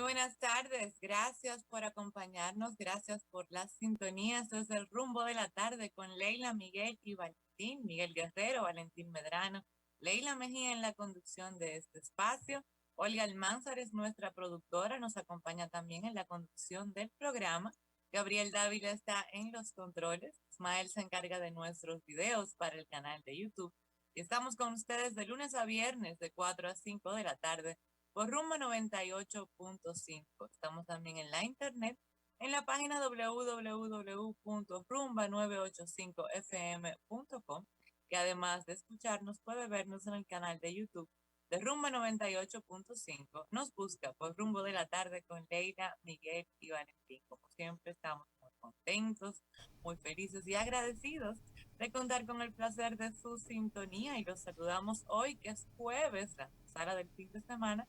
buenas tardes, gracias por acompañarnos, gracias por las sintonías desde el rumbo de la tarde con Leila, Miguel y Valentín, Miguel Guerrero, Valentín Medrano, Leila Mejía en la conducción de este espacio, Olga Almanzar es nuestra productora, nos acompaña también en la conducción del programa, Gabriel Dávila está en los controles, Ismael se encarga de nuestros videos para el canal de YouTube y estamos con ustedes de lunes a viernes de 4 a 5 de la tarde por Rumba 98.5. Estamos también en la internet, en la página www.rumba985fm.com, que además de escucharnos puede vernos en el canal de YouTube de Rumba 98.5. Nos busca por Rumbo de la Tarde con Leila, Miguel y Valentín. Como siempre, estamos muy contentos, muy felices y agradecidos de contar con el placer de su sintonía y los saludamos hoy, que es jueves, la sala del fin de semana,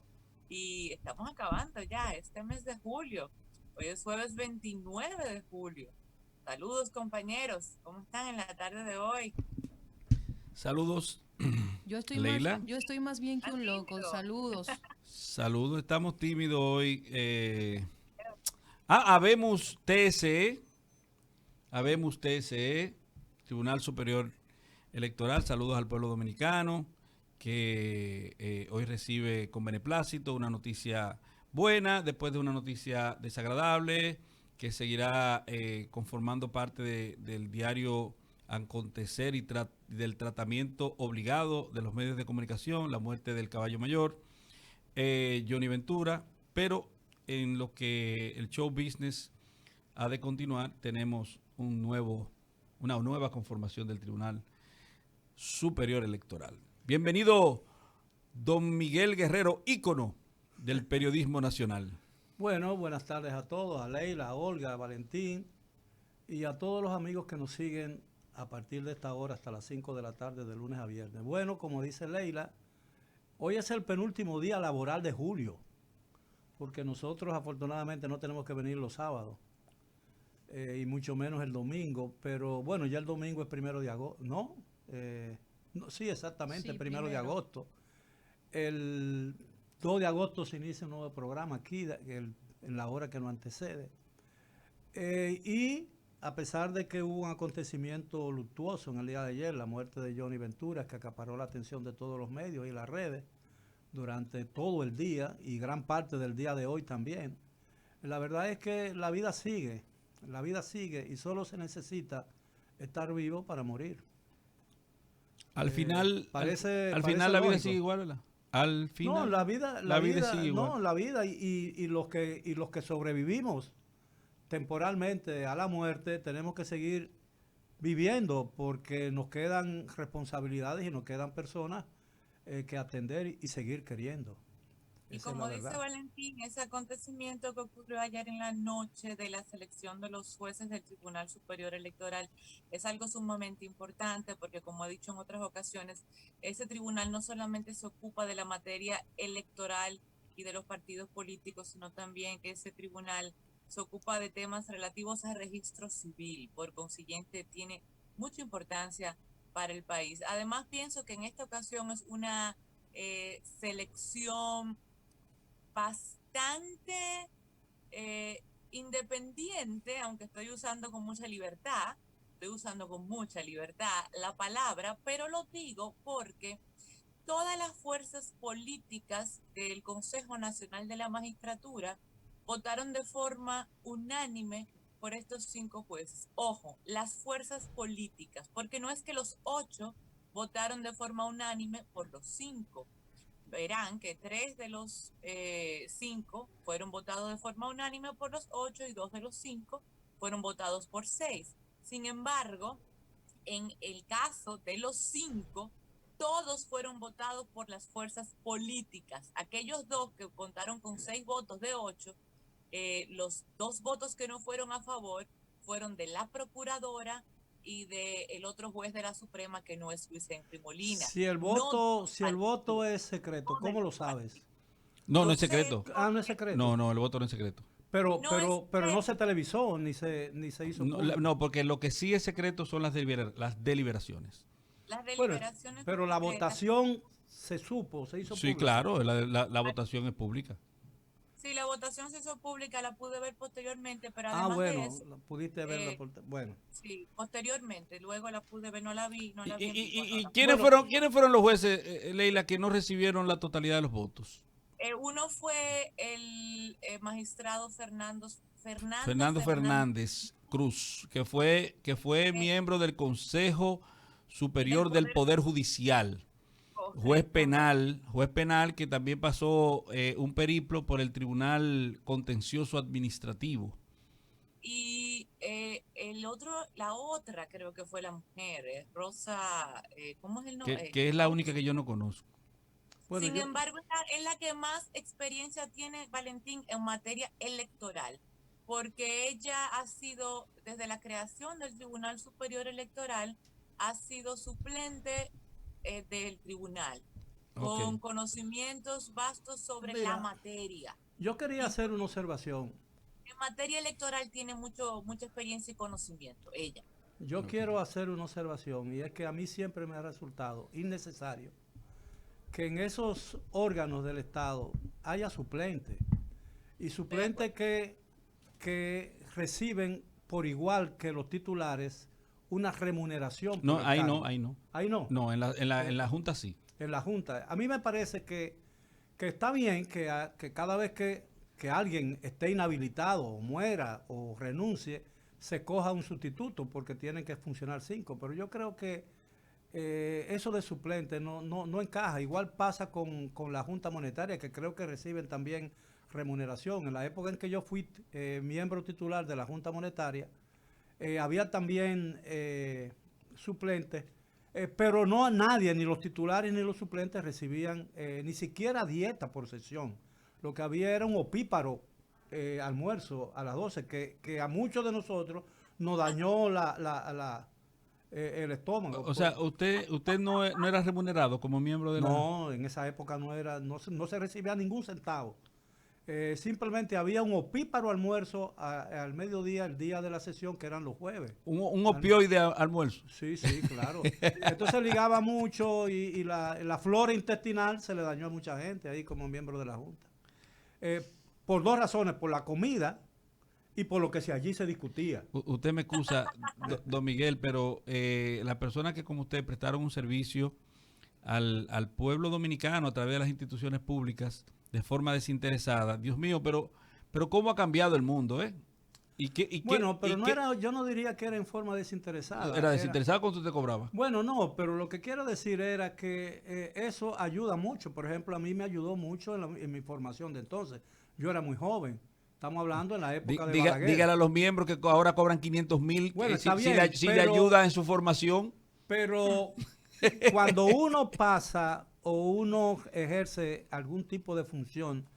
y estamos acabando ya este mes de julio. Hoy es jueves 29 de julio. Saludos compañeros, ¿cómo están en la tarde de hoy? Saludos, Yo estoy más, Leila. yo estoy más bien que ¿Están un loco. tímidos? Saludos. Saludos, estamos tímidos hoy. Habemos TSE, habemos TSE, Tribunal Superior Electoral. Saludos al pueblo dominicano que hoy recibe con beneplácito una noticia buena después de una noticia desagradable que seguirá conformando parte del diario acontecer del tratamiento obligado de los medios de comunicación, la muerte del caballo mayor, Johnny Ventura, pero en lo que el show business ha de continuar, tenemos una nueva conformación del Tribunal Superior Electoral. Bienvenido, don Miguel Guerrero, ícono del periodismo nacional. Bueno, buenas tardes a todos, a Leila, a Olga, a Valentín y a todos los amigos que nos siguen a partir de esta hora hasta las 5 de la tarde de lunes a viernes. Bueno, como dice Leila, hoy es el penúltimo día laboral de julio, porque nosotros afortunadamente no tenemos que venir los sábados, y mucho menos el domingo, pero bueno, ya el domingo es 1 de agosto, ¿no? No, sí, exactamente, Sí, el 1 de primero. agosto. El 2 de agosto se inicia un nuevo programa aquí, en la hora que nos antecede. Y a pesar de que hubo un acontecimiento luctuoso en el día de ayer, la muerte de Johnny Ventura, que acaparó la atención de todos los medios y las redes durante todo el día y gran parte del día de hoy también, la verdad es que la vida sigue y solo se necesita estar vivo para morir. Al final, al Parece final la vida sigue lógico. igual, ¿verdad? Al No, final la vida sigue igual. no, la vida y los que sobrevivimos temporalmente a la muerte tenemos que seguir viviendo porque nos quedan responsabilidades y nos quedan personas que atender y seguir queriendo. Y Esa es la como dice verdad. Valentín, ese acontecimiento que ocurrió ayer en la noche de la selección de los jueces del Tribunal Superior Electoral es algo sumamente importante porque, como he dicho en otras ocasiones, ese tribunal no solamente se ocupa de la materia electoral y de los partidos políticos, sino también que ese tribunal se ocupa de temas relativos al registro civil. Por consiguiente, tiene mucha importancia para el país. Además, pienso que en esta ocasión es una selección bastante eh, independiente, aunque estoy usando con mucha libertad la palabra, pero lo digo porque todas las fuerzas políticas del Consejo Nacional de la Magistratura votaron de forma unánime por estos 5 jueces. Ojo, las fuerzas políticas, porque no es que los 8 votaron de forma unánime por los 5, verán que 3 de los 5 fueron votados de forma unánime por los 8 y 2 de los 5 fueron votados por 6. Sin embargo, en el caso de los 5, todos fueron votados por las fuerzas políticas. Aquellos 2 que contaron con 6 votos de 8, los 2 votos que no fueron a favor fueron de la procuradora y del otro juez de la Suprema, que no es Luis Henry Molina. No de los Si el voto partidos, es secreto, no de ¿cómo los lo sabes? partidos. No, no Lo es sé secreto. Ah, no es porque secreto. No, el voto no es secreto. no es Pero no se secreto. televisó ni se hizo No, público. no, porque lo que sí es secreto son las deliberaciones. Las Bueno, deliberaciones son pero la secretas. votación se supo, se hizo Sí, pública. claro, la votación es pública. Sí, la votación se hizo pública, la pude ver posteriormente, pero Ah, además de bueno, eso, pudiste verla eh, bueno. sí, posteriormente, luego la pude ver, no ¿Y, la vi en vivo, no la pude quiénes Bueno, ver. quiénes fueron los jueces, Leila, que no recibieron la totalidad de los votos? Uno fue el magistrado Fernando Fernando Fernández Fernández Cruz, que fue eh, miembro del Consejo del Superior del Poder Poder Judicial, correctamente. juez penal que también pasó un periplo por el Tribunal Contencioso Administrativo, Y la otra creo que fue la mujer, Rosa, ¿cómo es el nombre? que es la única que yo no conozco. bueno, Sin yo, embargo, es la que más experiencia tiene Valentín en materia electoral, porque ella ha sido, desde la creación del Tribunal Superior Electoral, ha sido suplente del tribunal, Ok. con conocimientos vastos sobre la mira, materia. yo quería Y hacer una observación. en materia electoral tiene mucha experiencia y conocimiento, ella. Yo Ok. quiero hacer una observación y es que a mí siempre me ha resultado innecesario que en esos órganos del Estado haya suplentes y Estoy de suplentes acuerdo. que reciben por igual que los titulares una remuneración No, por el ahí no, cargo. ahí no. Ahí no. No, Eh, en la Junta sí. en la Junta. A mí me parece que está bien que cada vez que alguien esté inhabilitado o muera o renuncie, se coja un sustituto porque tienen que funcionar 5. Pero yo creo que eso de suplente no encaja. Igual pasa con la Junta Monetaria, que creo que reciben también remuneración. En la época en que yo fui miembro titular de la Junta Monetaria, había también suplentes, pero no a nadie, ni los titulares ni los suplentes recibían ni siquiera dieta por sesión. Lo que había era un opíparo almuerzo a las 12, que a muchos de nosotros nos dañó el estómago. O sea, usted no era remunerado como miembro de la... No, en esa época no se recibía ningún centavo. Simplemente había un opíparo almuerzo al mediodía, el día de la sesión, que eran los jueves. Un Al- opioide almuerzo. Sí, sí, claro. Esto se ligaba mucho y la flora intestinal se le dañó a mucha gente ahí como miembro de la Junta. Por dos razones, por la comida y por lo que allí se discutía. Usted me excusa, don Miguel, pero las personas que como usted prestaron un servicio al pueblo dominicano a través de las instituciones públicas de forma desinteresada, Dios mío, pero ¿cómo ha cambiado el mundo, eh? Bueno, pero yo no diría que era en forma desinteresada. ¿Era desinteresado cuando usted cobraba? Bueno, no, pero lo que quiero decir era que eso ayuda mucho. Por ejemplo, a mí me ayudó mucho en mi formación de entonces. Yo era muy joven. Estamos hablando en la época de Balaguer. Dígale a los miembros que ahora cobran 500,000 Bueno, si, está bien, si le ayuda en su formación. pero cuando uno pasa o uno ejerce algún tipo de función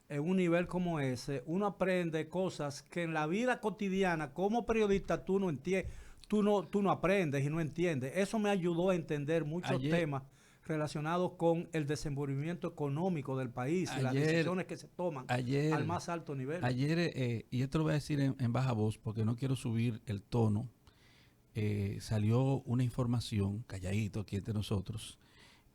en un nivel como ese, uno aprende cosas que en la vida cotidiana como periodista tú no entiendes, tú no aprendes y no entiendes. Eso me ayudó a entender muchos temas relacionados con el desenvolvimiento económico del país y las decisiones que se toman al más alto nivel. Ayer, y esto lo voy a decir en baja voz porque no quiero subir el tono, salió una información, calladito aquí entre nosotros,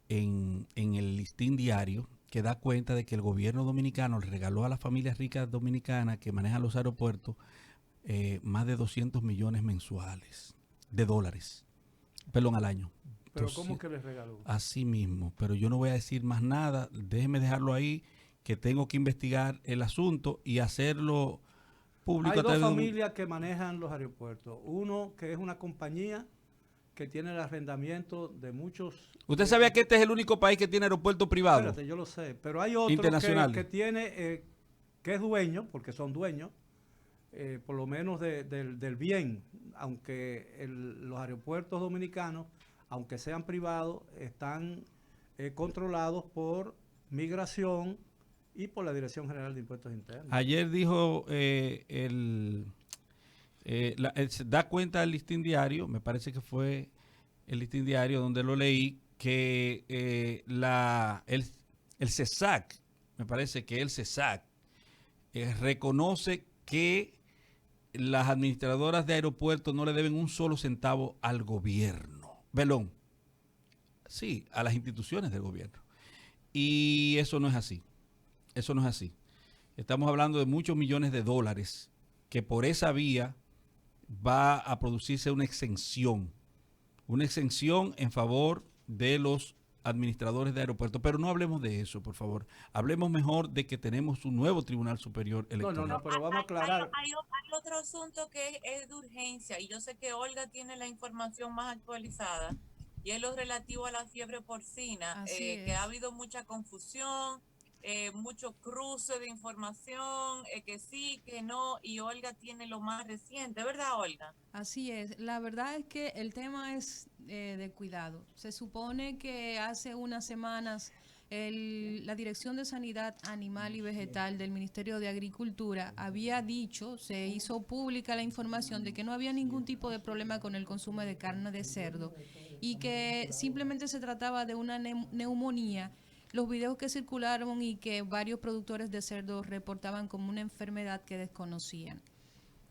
en el Listín Diario, que da cuenta de que el gobierno dominicano le regaló a las familias ricas dominicanas que manejan los aeropuertos más de 200 millones mensuales de dólares, perdón, al año. Pero Entonces, ¿cómo que les regaló? así mismo, pero yo no voy a decir más nada, déjeme dejarlo ahí, que tengo que investigar el asunto y hacerlo público. Hay dos familias que manejan los aeropuertos. Uno que es una compañía que tiene el arrendamiento de muchos... ¿Usted sabía que este es el único país que tiene aeropuerto privado? Espérate, yo lo sé, pero hay otro que tiene, que es dueño, porque son dueños, por lo menos del bien, aunque los aeropuertos dominicanos, aunque sean privados, están controlados por Migración y por la Dirección General de Impuestos Internos. Ayer dijo da cuenta el Listín Diario, me parece que fue el Listín Diario donde lo leí, que el CESAC, me parece que el CESAC reconoce que las administradoras de aeropuertos no le deben un solo centavo al gobierno. Belón. Sí, a las instituciones del gobierno. Y eso no es así. Eso no es así. Estamos hablando de muchos millones de dólares que por esa vía va a producirse una exención en favor de los administradores de aeropuertos. Pero no hablemos de eso, por favor. Hablemos mejor de que tenemos un nuevo Tribunal Superior Electoral. No, pero vamos a aclarar. Hay otro asunto que es de urgencia y yo sé que Olga tiene la información más actualizada y es lo relativo a la fiebre porcina, que ha habido mucha confusión, mucho cruce de información, que sí, que no, y Olga tiene lo más reciente, ¿verdad, Olga? Así es. La verdad es que el tema es de cuidado. Se supone que hace unas semanas la Dirección de Sanidad Animal y Vegetal del Ministerio de Agricultura había dicho, se hizo pública la información de que no había ningún tipo de problema con el consumo de carne de cerdo y que simplemente se trataba de una neumonía. Los videos que circularon y que varios productores de cerdo reportaban como una enfermedad que desconocían.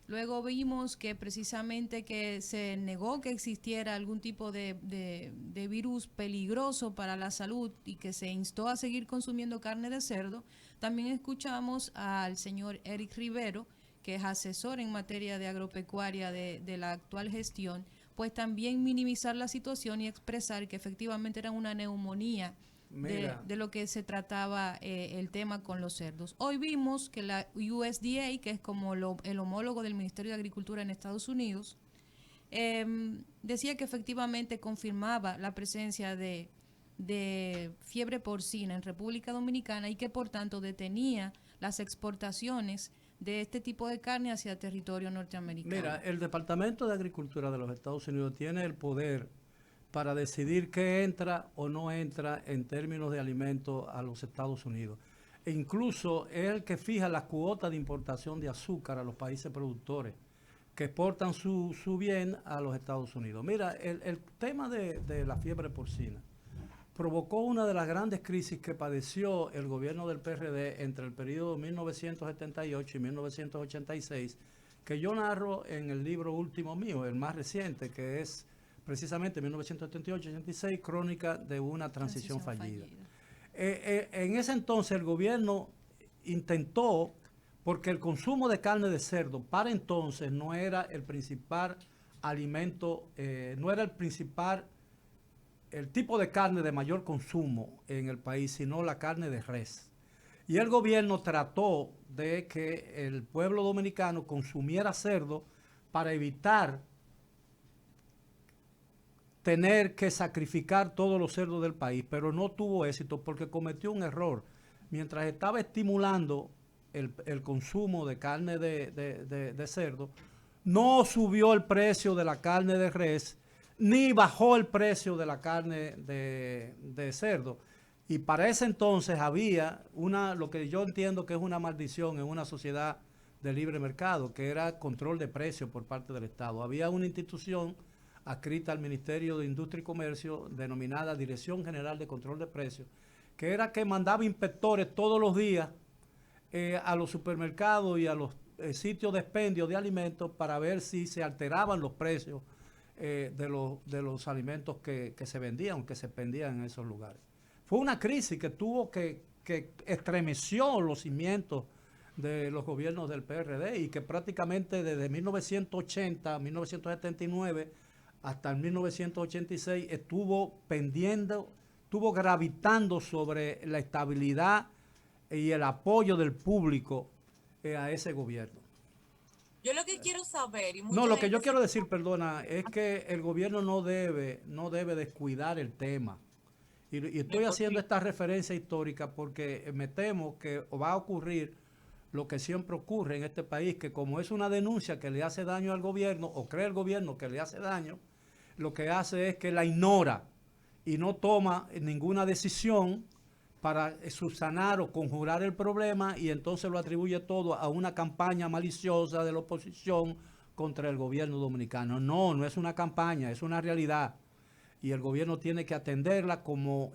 Luego vimos que precisamente que se negó que existiera algún tipo de virus peligroso para la salud y que se instó a seguir consumiendo carne de cerdo. También escuchamos al señor Eric Rivero, que es asesor en materia de agropecuaria de la actual gestión, pues también minimizar la situación y expresar que efectivamente era una neumonía de lo que se trataba el tema con los cerdos. Hoy vimos que la USDA, que es como el homólogo del Ministerio de Agricultura en Estados Unidos, decía que efectivamente confirmaba la presencia de fiebre porcina en República Dominicana y que por tanto detenía las exportaciones de este tipo de carne hacia territorio norteamericano. Mira, el Departamento de Agricultura de los Estados Unidos tiene el poder para decidir qué entra o no entra en términos de alimentos a los Estados Unidos. E incluso es el que fija la cuota de importación de azúcar a los países productores que exportan su bien a los Estados Unidos. Mira, el tema de la fiebre porcina provocó una de las grandes crisis que padeció el gobierno del PRD entre el periodo 1978 y 1986, que yo narro en el libro último mío, el más reciente, que es precisamente 1978-86, crónica de una transición fallida. En ese entonces el gobierno intentó, porque el consumo de carne de cerdo para entonces no era el principal alimento, no era el tipo de carne de mayor consumo en el país, sino la carne de res. Y el gobierno trató de que el pueblo dominicano consumiera cerdo para evitar tener que sacrificar todos los cerdos del país, pero no tuvo éxito porque cometió un error. Mientras estaba estimulando el consumo de carne de cerdo, no subió el precio de la carne de res, ni bajó el precio de la carne de cerdo. Y para ese entonces había lo que yo entiendo que es una maldición en una sociedad de libre mercado, que era control de precios por parte del Estado. Había una institución adscrita al Ministerio de Industria y Comercio, denominada Dirección General de Control de Precios, que era que mandaba inspectores todos los días a los supermercados y a los sitios de expendio de alimentos para ver si se alteraban los precios de los alimentos que se vendían o que se expendían en esos lugares. Fue una crisis que estremeció los cimientos de los gobiernos del PRD y que prácticamente desde 1980, 1979 hasta el 1986 estuvo gravitando sobre la estabilidad y el apoyo del público a ese gobierno. Yo lo que quiero saber... lo que yo quiero decir, perdona, es que el gobierno no debe descuidar el tema. Y estoy haciendo esta referencia histórica porque me temo que va a ocurrir lo que siempre ocurre en este país, que como es una denuncia que le hace daño al gobierno, o cree el gobierno que le hace daño, lo que hace es que la ignora y no toma ninguna decisión para subsanar o conjurar el problema, y entonces lo atribuye todo a una campaña maliciosa de la oposición contra el gobierno dominicano. No es una campaña, es una realidad. Y el gobierno tiene que atenderla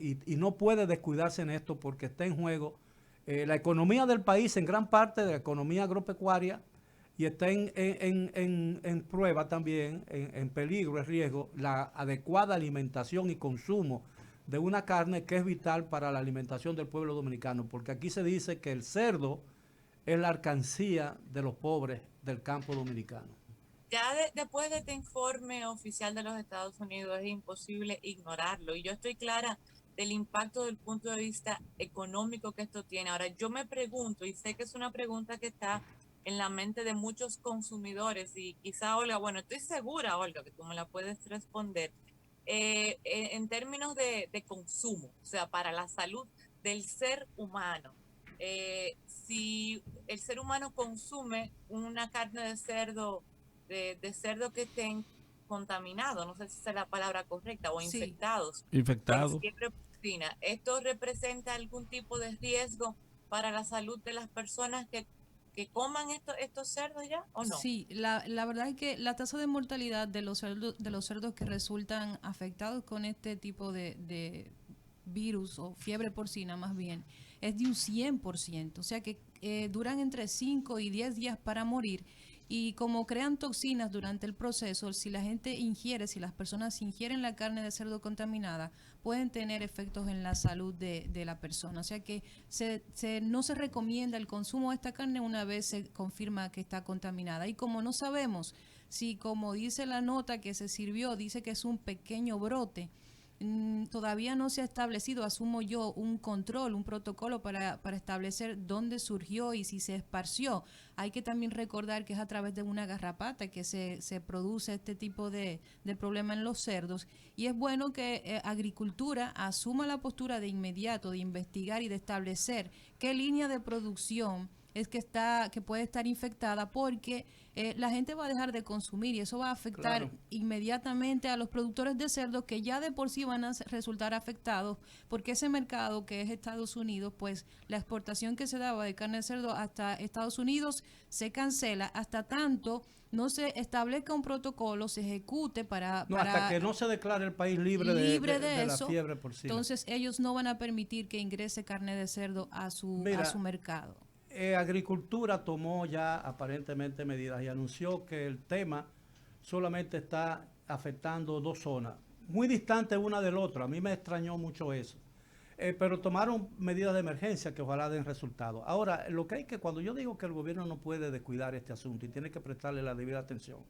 y no puede descuidarse en esto porque está en juego la economía del país, en gran parte de la economía agropecuaria, y está en prueba también, en peligro, en riesgo, la adecuada alimentación y consumo de una carne que es vital para la alimentación del pueblo dominicano, porque aquí se dice que el cerdo es la alcancía de los pobres del campo dominicano. Ya después de este informe oficial de los Estados Unidos es imposible ignorarlo y yo estoy clara del impacto desde el punto de vista económico que esto tiene. Ahora, yo me pregunto, y sé que es una pregunta que está en la mente de muchos consumidores, y quizá, Olga, bueno, estoy segura, Olga, que tú me la puedes responder, en términos de consumo, o sea, para la salud del ser humano. Si el ser humano consume una carne de cerdo, de cerdo que estén contaminados, no sé si es la palabra correcta, o Sí. infectados Infectado. por fiebre porcina, ¿esto representa algún tipo de riesgo para la salud de las personas que coman estos cerdos ya o no? Sí, la verdad es que la tasa de mortalidad de los cerdos que resultan afectados con este tipo de virus o fiebre porcina más bien, es de un 100%. O sea que duran entre 5 y 10 días para morir. Y como crean toxinas durante el proceso, si la gente ingiere, si las personas ingieren la carne de cerdo contaminada, pueden tener efectos en la salud de la persona. O sea que no se recomienda el consumo de esta carne una vez se confirma que está contaminada. Y como no sabemos si, como dice la nota que se sirvió, dice que es un pequeño brote, todavía no se ha establecido, asumo yo, un control, un protocolo para establecer dónde surgió y si se esparció. Hay que también recordar que es a través de una garrapata que se produce este tipo de problema en los cerdos, y es bueno que Agricultura asuma la postura de inmediato de investigar y de establecer qué línea de producción es que puede estar infectada, porque la gente va a dejar de consumir y eso va a afectar inmediatamente a los productores de cerdo, que ya de por sí van a resultar afectados, porque ese mercado que es Estados Unidos, pues la exportación que se daba de carne de cerdo hasta Estados Unidos se cancela hasta tanto no se establezca un protocolo, se ejecute para hasta que no se declare el país libre de la fiebre porcina. Entonces ellos no van a permitir que ingrese carne de cerdo a su mercado. Agricultura tomó ya aparentemente medidas y anunció que el tema solamente está afectando 2 zonas, muy distantes una del otro. A mí me extrañó mucho eso. Pero tomaron medidas de emergencia que ojalá den resultados. Ahora, lo que hay que, cuando yo digo que el gobierno no puede descuidar este asunto y tiene que prestarle la debida atención,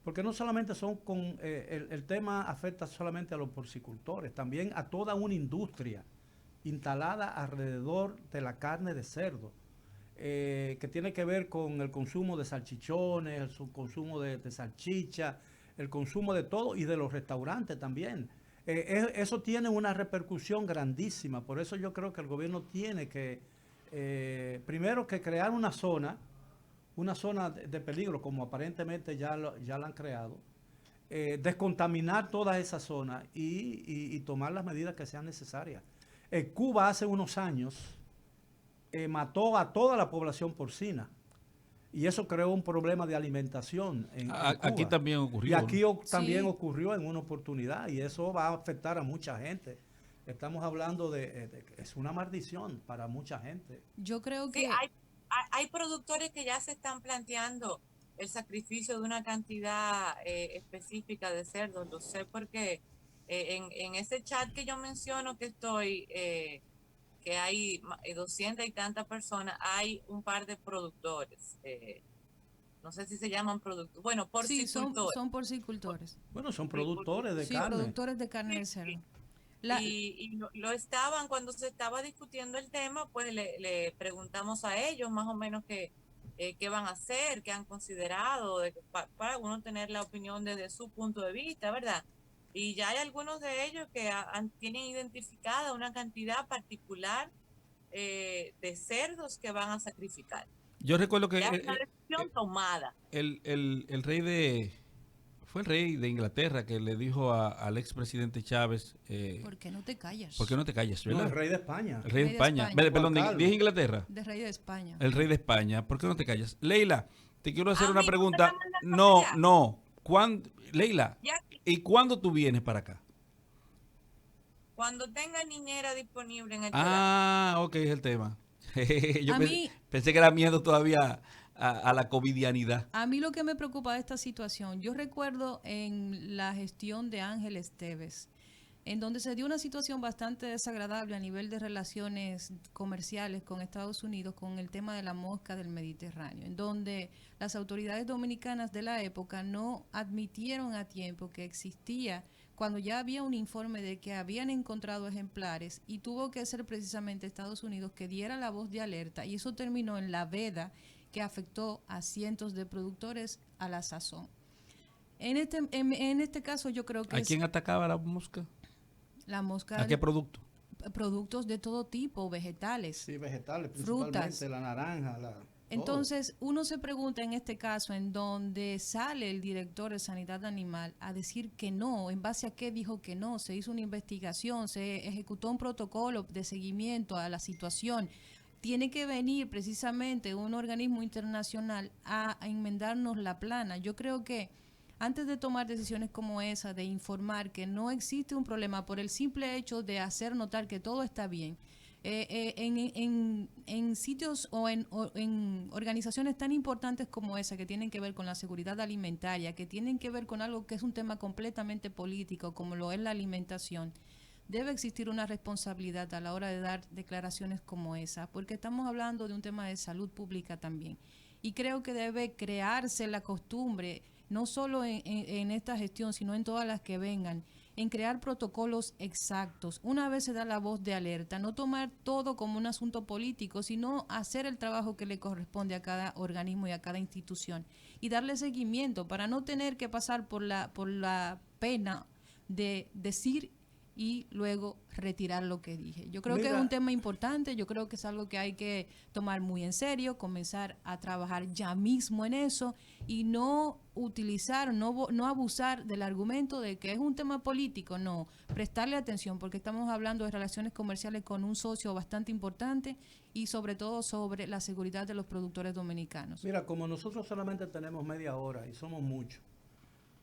porque no solamente son el tema afecta solamente a los porcicultores, también a toda una industria instalada alrededor de la carne de cerdo. Que tiene que ver con el consumo de salchichones, el consumo de salchicha, el consumo de todo y de los restaurantes también. Eso tiene una repercusión grandísima, por eso yo creo que el gobierno tiene que, primero que crear una zona de peligro, como aparentemente ya la han creado, descontaminar toda esa zona y tomar las medidas que sean necesarias. Cuba hace unos años mató a toda la población porcina y eso creó un problema de alimentación en Cuba. Aquí también ocurrió. Y aquí también ocurrió en una oportunidad y eso va a afectar a mucha gente. Estamos hablando es una maldición para mucha gente. Yo creo que sí, hay productores que ya se están planteando el sacrificio de una cantidad específica de cerdos. Lo sé porque en ese chat que yo menciono que estoy... que hay 200 y tantas personas, hay un par de productores, no sé si se llaman productores, bueno, porcicultores. Sí, son porcicultores. Bueno, son productores de carne. Sí, productores de carne de cerdo. Y lo estaban, cuando se estaba discutiendo el tema, pues le preguntamos a ellos más o menos qué van a hacer, qué han considerado, para uno tener la opinión desde su punto de vista, ¿verdad? Y ya hay algunos de ellos que tienen identificada una cantidad particular de cerdos que van a sacrificar. Yo recuerdo que ya una decisión tomada. El rey fue el rey de Inglaterra que le dijo al expresidente Chávez... ¿por qué no te callas? ¿Por qué no te callas? ¿Verdad? No, el rey de España. El rey de España. Perdón, ¿dije Inglaterra? De rey de España. El rey de España. ¿Por qué no te callas? Leila, te quiero hacer una pregunta. No. Leila, ¿y cuándo tú vienes para acá? Cuando tenga niñera disponible en el ok, es el tema. Yo pensé que era miedo todavía a la covidianidad. A mí lo que me preocupa de esta situación, yo recuerdo en la gestión de Ángel Esteves, en donde se dio una situación bastante desagradable a nivel de relaciones comerciales con Estados Unidos con el tema de la mosca del Mediterráneo, en donde las autoridades dominicanas de la época no admitieron a tiempo que existía, cuando ya había un informe de que habían encontrado ejemplares, y tuvo que ser precisamente Estados Unidos que diera la voz de alerta, y eso terminó en la veda que afectó a cientos de productores a la sazón. En este caso yo creo que ¿A quién atacaba la mosca? La mosca. ¿A qué producto? Productos de todo tipo, vegetales. Sí, vegetales, frutas. Principalmente la naranja, Entonces, uno se pregunta en este caso, en donde sale el director de Sanidad Animal a decir que no, ¿en base a qué dijo que no? Se hizo una investigación, se ejecutó un protocolo de seguimiento a la situación. Tiene que venir precisamente un organismo internacional a enmendarnos la plana. Yo creo que antes de tomar decisiones como esa, de informar que no existe un problema por el simple hecho de hacer notar que todo está bien, en sitios o en organizaciones tan importantes como esa, que tienen que ver con la seguridad alimentaria, que tienen que ver con algo que es un tema completamente político, como lo es la alimentación, debe existir una responsabilidad a la hora de dar declaraciones como esa, porque estamos hablando de un tema de salud pública también. Y creo que debe crearse la costumbre, no solo en esta gestión, sino en todas las que vengan, en crear protocolos exactos. Una vez se da la voz de alerta, no tomar todo como un asunto político, sino hacer el trabajo que le corresponde a cada organismo y a cada institución y darle seguimiento para no tener que pasar por la pena de decir y luego retirar lo que dije. Yo creo que es un tema importante, yo creo que es algo que hay que tomar muy en serio, comenzar a trabajar ya mismo en eso y no utilizar, no abusar del argumento de que es un tema político, no, prestarle atención porque estamos hablando de relaciones comerciales con un socio bastante importante y sobre todo sobre la seguridad de los productores dominicanos. Mira, como nosotros solamente tenemos media hora y somos muchos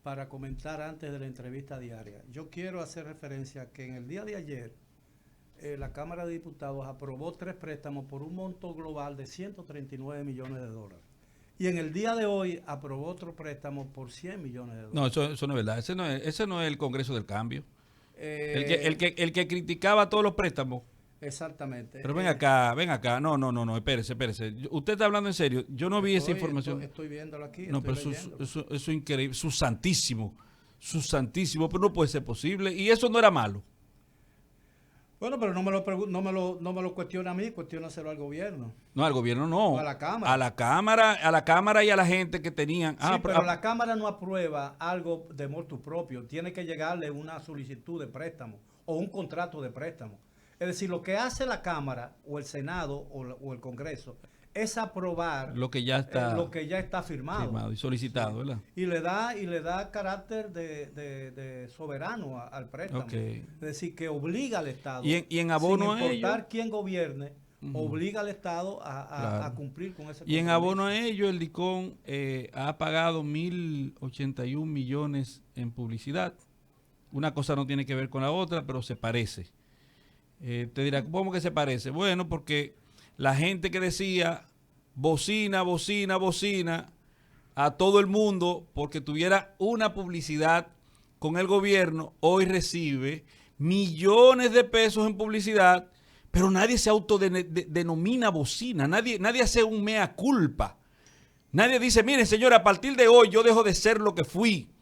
para comentar antes de la entrevista diaria, yo quiero hacer referencia a que en el día de ayer la Cámara de Diputados aprobó 3 préstamos por un monto global de 139 millones de dólares. Y en el día de hoy aprobó otro préstamo por 100 millones de dólares. No, eso no es verdad. Ese no es el Congreso del Cambio. El que criticaba todos los préstamos. Exactamente. Pero ven acá. No, espérese. Usted está hablando en serio. Yo no vi esa información. Estoy viéndolo aquí. No, pero eso es increíble. Su santísimo, pero no puede ser posible. Y eso no era malo. Bueno, pero no me lo cuestiona a mí, cuestiónaselo al gobierno. No, al gobierno no. O a la Cámara. A la Cámara y a la gente que tenían. Sí, pero la Cámara no aprueba algo de motu propio. Tiene que llegarle una solicitud de préstamo o un contrato de préstamo. Es decir, lo que hace la Cámara o el Senado o el Congreso es aprobar lo que ya está firmado y solicitado, ¿verdad? Y le da carácter de soberano al préstamo. Okay. Es decir, que obliga al Estado, y en abono sin importar a ello, quién gobierne, obliga al Estado a cumplir con ese compromiso. Y en abono a ello, el DICON ha pagado 1.081 millones en publicidad. Una cosa no tiene que ver con la otra, pero se parece. Te dirá, ¿cómo que se parece? Bueno, porque la gente que decía bocina a todo el mundo porque tuviera una publicidad con el gobierno, hoy recibe millones de pesos en publicidad, pero nadie se autodenomina bocina, nadie hace un mea culpa. Nadie dice, miren señora, a partir de hoy yo dejo de ser lo que fui.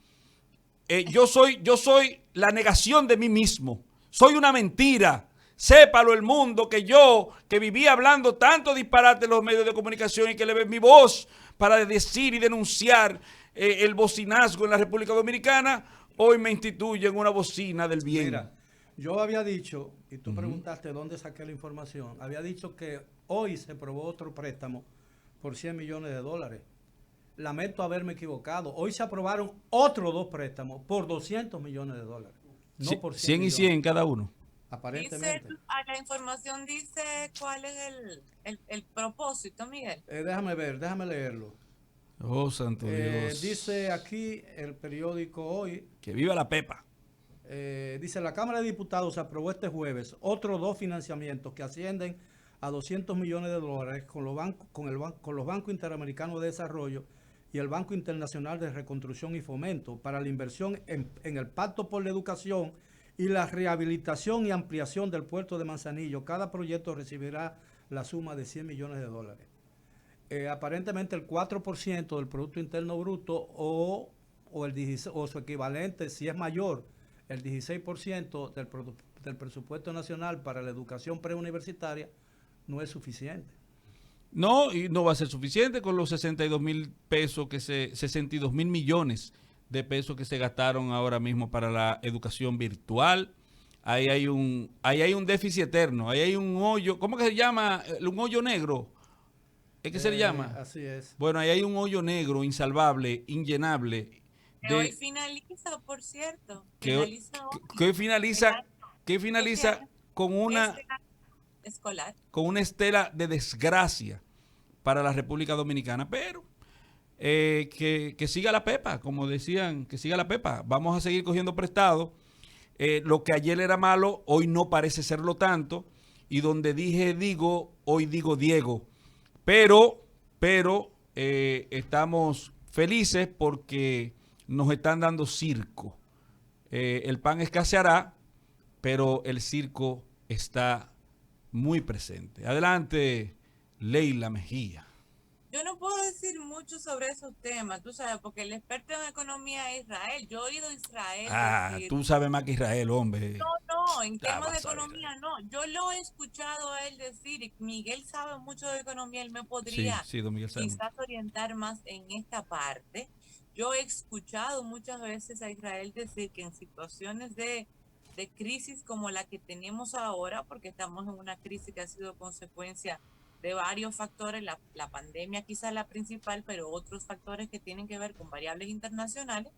Yo soy la negación de mí mismo. Soy una mentira. Sépalo el mundo que yo, que vivía hablando tanto disparate en los medios de comunicación y que le ve mi voz para decir y denunciar el bocinazgo en la República Dominicana, hoy me instituyen una bocina del bien. Mira, yo había dicho, y tú preguntaste dónde saqué la información, había dicho que hoy se aprobó otro préstamo por 100 millones de dólares. Lamento haberme equivocado. Hoy se aprobaron otros 2 préstamos por 200 millones de dólares. No por 100 y 100 cada uno. Aparentemente. La información dice cuál es el propósito, Miguel. Déjame leerlo. Oh, santo Dios. Dice aquí el periódico Hoy. Que viva la Pepa. Dice, la Cámara de Diputados aprobó este jueves otros 2 financiamientos que ascienden a 200 millones de dólares con los bancos interamericanos de desarrollo y el Banco Internacional de Reconstrucción y Fomento para la inversión en el Pacto por la Educación y la rehabilitación y ampliación del puerto de Manzanillo, cada proyecto recibirá la suma de $100 millones. Aparentemente el 4% del Producto Interno Bruto o su equivalente, si es mayor, el 16% del presupuesto nacional para la educación preuniversitaria no es suficiente. No, y no va a ser suficiente con los 62 mil millones de pesos que se gastaron ahora mismo para la educación virtual. Ahí hay un déficit eterno, ahí hay un hoyo, ¿cómo que se llama? Un hoyo negro. ¿Es que se le llama? Así es. Bueno, ahí hay un hoyo negro, insalvable, inllenable. Que hoy finaliza, por cierto. Que finaliza con una escolar, con una estela de desgracia para la República Dominicana, pero que siga la pepa, como decían, que siga la pepa. Vamos a seguir cogiendo prestado. Lo que ayer era malo, hoy no parece serlo tanto, y donde dije digo, hoy digo Diego. Pero estamos felices porque nos están dando circo. El pan escaseará, pero el circo está muy presente. Adelante, Leila Mejía. Yo no puedo decir mucho sobre esos temas, tú sabes, porque el experto en economía es Israel. Yo he oído a Israel decir, tú sabes más que Israel, hombre. No, en temas de economía no. Yo lo he escuchado a él decir, y Miguel sabe mucho de economía, él me podría don Miguel sabe quizás orientar más en esta parte. Yo he escuchado muchas veces a Israel decir que en situaciones de crisis como la que tenemos ahora, porque estamos en una crisis que ha sido consecuencia de varios factores, la pandemia quizás la principal, pero otros factores que tienen que ver con variables internacionales,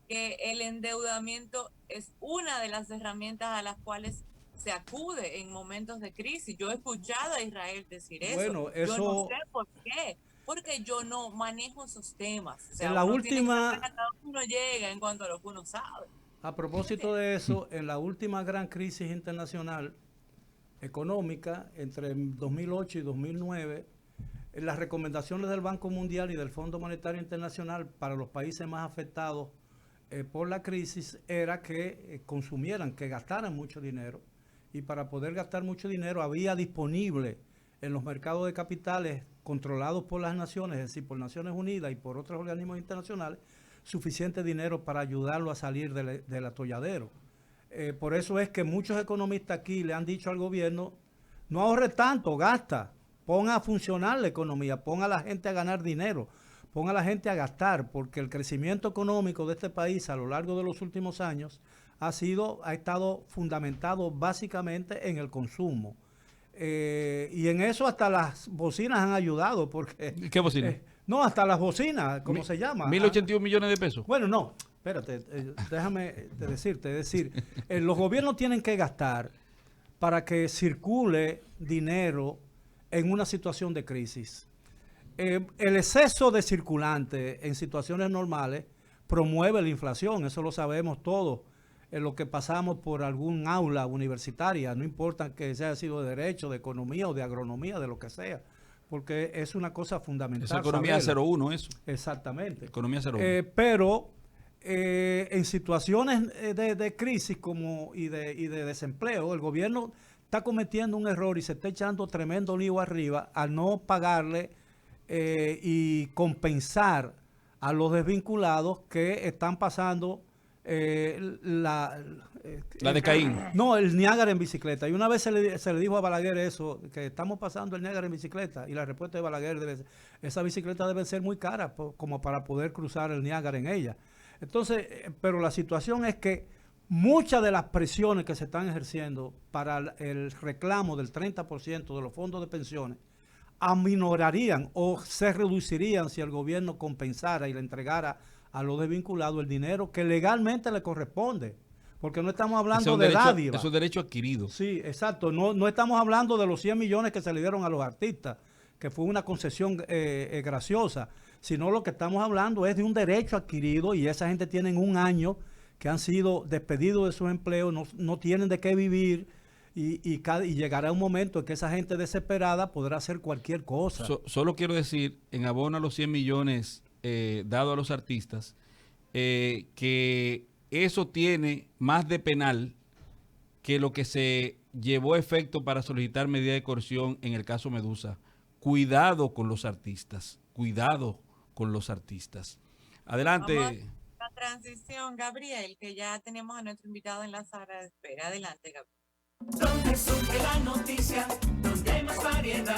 que el endeudamiento es una de las herramientas a las cuales se acude en momentos de crisis. Yo he escuchado a Israel decir eso. Bueno, eso... Yo no sé por qué, porque yo no manejo esos temas. O sea, en la última... cada uno llega en cuanto a lo que uno sabe. A propósito de eso, en la última gran crisis internacional económica, entre 2008 y 2009, las recomendaciones del Banco Mundial y del Fondo Monetario Internacional para los países más afectados por la crisis era que consumieran, que gastaran mucho dinero, y para poder gastar mucho dinero había disponible en los mercados de capitales controlados por las naciones, es decir, por Naciones Unidas y por otros organismos internacionales, suficiente dinero para ayudarlo a salir del atolladero. Por eso es que muchos economistas aquí le han dicho al gobierno, no ahorre tanto, gasta, ponga a funcionar la economía, ponga a la gente a ganar dinero, ponga a la gente a gastar, porque el crecimiento económico de este país a lo largo de los últimos años ha estado fundamentado básicamente en el consumo. Y en eso hasta las bocinas han ayudado, porque... ¿Qué bocina? No, hasta las bocinas, ¿cómo se llama? 1.081 millones de pesos. Bueno, no, espérate, déjame decirte, es decir, los gobiernos tienen que gastar para que circule dinero en una situación de crisis. El exceso de circulante en situaciones normales promueve la inflación, eso lo sabemos todos, en lo que pasamos por algún aula universitaria, no importa que sea sido de derecho, de economía o de agronomía, de lo que sea, porque es una cosa fundamental. Es economía 01 eso. Exactamente. Economía 01. Pero en situaciones de crisis y de desempleo, el gobierno está cometiendo un error y se está echando tremendo lío arriba al no pagarle y compensar a los desvinculados que están pasando la de Caín. No, el Niágara en bicicleta. Y una vez se le dijo a Balaguer eso, que estamos pasando el Niágara en bicicleta. Y la respuesta de Balaguer esa bicicleta debe ser muy cara como para poder cruzar el Niágara en ella. Entonces, pero la situación es que muchas de las presiones que se están ejerciendo para el reclamo del 30% de los fondos de pensiones aminorarían o se reducirían si el gobierno compensara y le entregara a los desvinculados el dinero que legalmente le corresponde. Porque no estamos hablando de dádiva. Es un derecho adquirido. Sí, exacto. No estamos hablando de los 100 millones que se le dieron a los artistas, que fue una concesión graciosa, sino lo que estamos hablando es de un derecho adquirido y esa gente tienen un año que han sido despedidos de sus empleos, no tienen de qué vivir y llegará un momento en que esa gente desesperada podrá hacer cualquier cosa. Solo quiero decir, en abono a los 100 millones dados a los artistas, que eso tiene más de penal que lo que se llevó a efecto para solicitar medida de coerción en el caso Medusa. Cuidado con los artistas, cuidado con los artistas. Adelante. Vamos a la transición, Gabriel, que ya tenemos a nuestro invitado en la sala de espera. Adelante, Gabriel. Donde surge la noticia, donde hay más variedad.